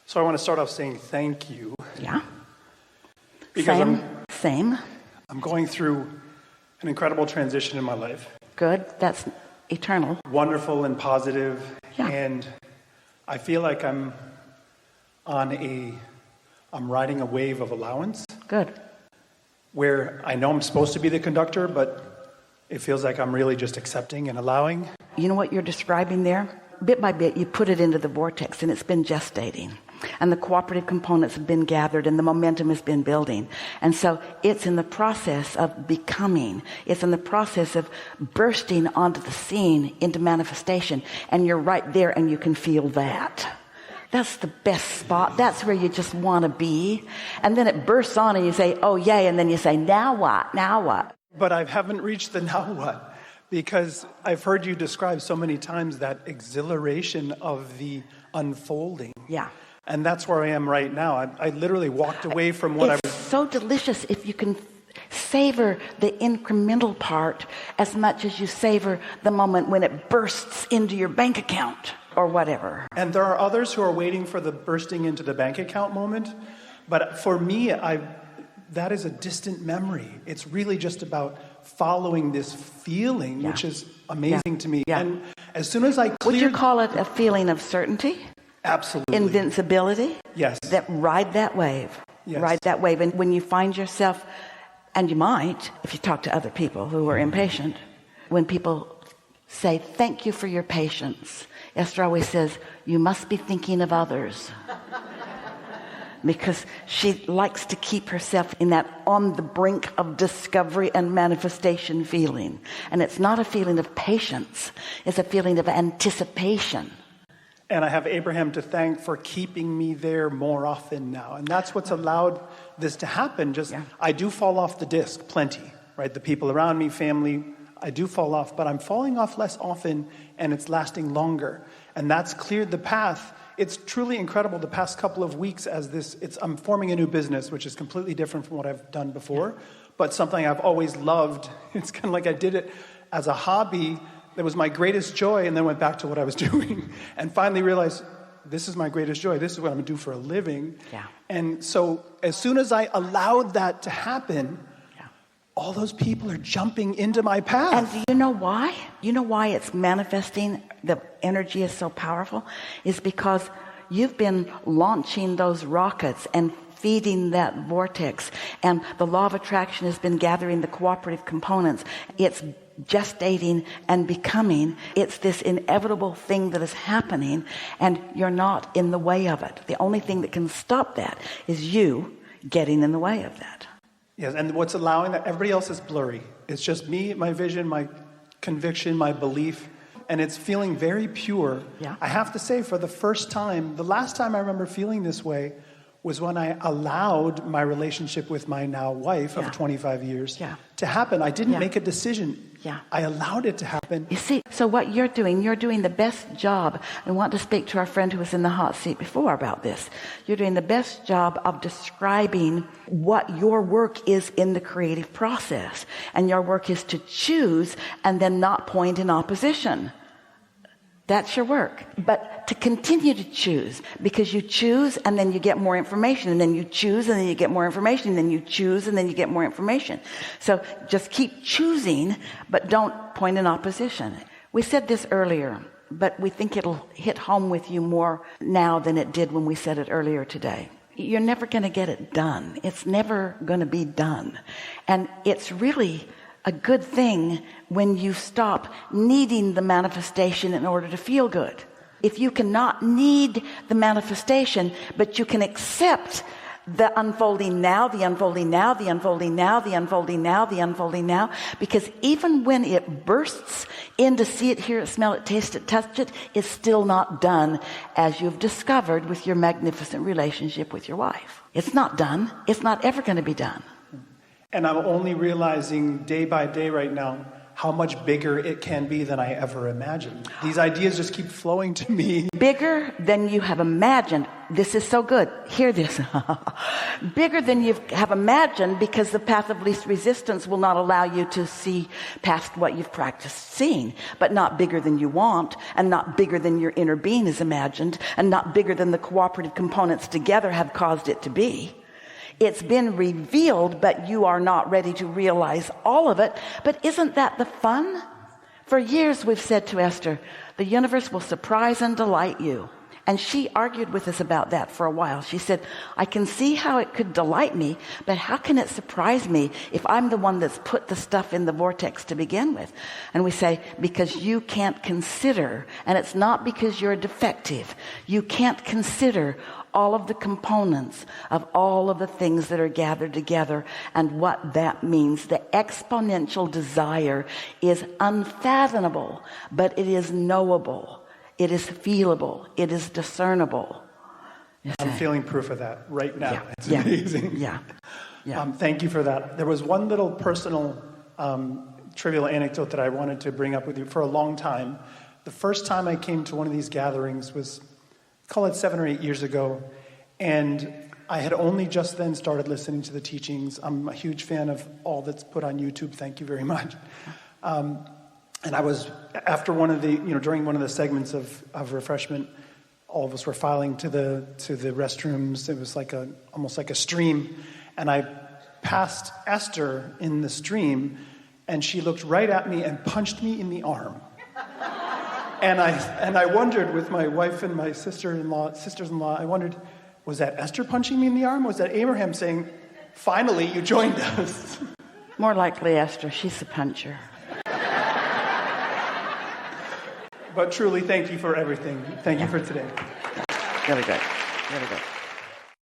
So I want to start off saying thank you. Yeah. Because Same. I'm going through an incredible transition in my life. Good. That's eternal. Wonderful and positive. Yeah. And I feel like I'm riding a wave of allowance. Good. Where I know I'm supposed to be the conductor, but it feels like I'm really just accepting and allowing. You know what you're describing there? Bit by bit, you put it into the vortex, and it's been gestating. And the cooperative components have been gathered, and the momentum has been building. And so it's in the process of becoming. It's in the process of bursting onto the scene, into manifestation. And you're right there, and you can feel that. That's the best spot. That's where you just want to be. And then it bursts on, and you say, oh, yay. And then you say, now what? Now what? But I haven't reached the now what. Because I've heard you describe so many times that exhilaration of the unfolding. Yeah. And that's where I am right now. I literally walked away from what I was... It's so delicious if you can savor the incremental part as much as you savor the moment when it bursts into your bank account or whatever. And there are others who are waiting for the bursting into the bank account moment. But for me, that is a distant memory. It's really just about following this feeling, which is amazing to me. Yeah. And as soon as I cleared... Would you call it a feeling of certainty? Absolutely. Invincibility? Yes. That ride that wave. Yes. Ride that wave. And when you find yourself, and you might, if you talk to other people who are impatient, when people say, thank you for your patience, Esther always says, you must be thinking of others. Because she likes to keep herself in that on the brink of discovery and manifestation feeling. And it's not a feeling of patience. It's a feeling of anticipation. And I have Abraham to thank for keeping me there more often now. And that's what's allowed this to happen. I do fall off the disc plenty, right? The people around me, family, I do fall off, but I'm falling off less often, and it's lasting longer. And that's cleared the path. It's truly incredible the past couple of weeks I'm forming a new business, which is completely different from what I've done before, but something I've always loved. It's kind of like I did it as a hobby. That was my greatest joy, and then went back to what I was doing and finally realized this is my greatest joy. This is what I'm going to do for a living. Yeah. And so as soon as I allowed that to happen, all those people are jumping into my path. And do you know why? You know why it's manifesting? The energy is so powerful is because you've been launching those rockets and feeding that vortex, and the law of attraction has been gathering the cooperative components. It's gestating and becoming. It's this inevitable thing that is happening, and you're not in the way of it. The only thing that can stop that is you getting in the way of that. Yes, and what's allowing that, everybody else is blurry. It's just me, my vision, my conviction, my belief, and it's feeling very pure. Yeah. I have to say, for the first time, the last time I remember feeling this way was when I allowed my relationship with my now wife of 25 years to happen. I didn't make a decision. Yeah. I allowed it to happen. You see, so what you're doing the best job. I want to speak to our friend who was in the hot seat before about this. You're doing the best job of describing what your work is in the creative process. And your work is to choose and then not point in opposition. That's your work. But to continue to choose, because you choose and then you get more information, and then you choose and then you get more information, and then you choose and then you get more information. So just keep choosing, but don't point in opposition. We said this earlier, but we think it'll hit home with you more now than it did when we said it earlier today. You're never going to get it done. It's never going to be done. And it's really a good thing when you stop needing the manifestation in order to feel good. If you cannot need the manifestation, but you can accept the unfolding now, the unfolding now, the unfolding now, the unfolding now, the unfolding now, because even when it bursts in to see it, hear it, smell it, taste it, touch it, it's still not done, as you've discovered with your magnificent relationship with your wife. It's not done. It's not ever going to be done. And I'm only realizing day by day right now how much bigger it can be than I ever imagined. These ideas just keep flowing to me. Bigger than you have imagined. This is so good. Hear this. Bigger than you have imagined, because the path of least resistance will not allow you to see past what you've practiced seeing, but not bigger than you want, and not bigger than your inner being is imagined, and not bigger than the cooperative components together have caused it to be. It's been revealed, but you are not ready to realize all of it. But isn't that the fun? For years we've said to Esther, the universe will surprise and delight you. And she argued with us about that for a while. She said, I can see how it could delight me, but how can it surprise me if I'm the one that's put the stuff in the vortex to begin with? And we say, because you can't consider, and it's not because you're defective, you can't consider all of the components of all of the things that are gathered together and what that means. The exponential desire is unfathomable, but it is knowable. It is feelable. It is discernible. I'm feeling proof of that right now. Yeah. It's amazing. Yeah. Thank you for that. There was one little personal trivial anecdote that I wanted to bring up with you for a long time. The first time I came to one of these gatherings was, call it 7 or 8 years ago, and I had only just then started listening to the teachings. I'm a huge fan of all that's put on YouTube. Thank you very much. And I was, after one of the, during one of the segments of refreshment, all of us were filing to the restrooms. It was like almost like a stream. And I passed Esther in the stream, and she looked right at me and punched me in the arm. And I wondered, with my wife and my sisters-in-law, I wondered, was that Esther punching me in the arm? Was that Abraham saying, finally, you joined us? More likely Esther. She's the puncher. But truly, thank you for everything. Thank you for today. Really good. Really good.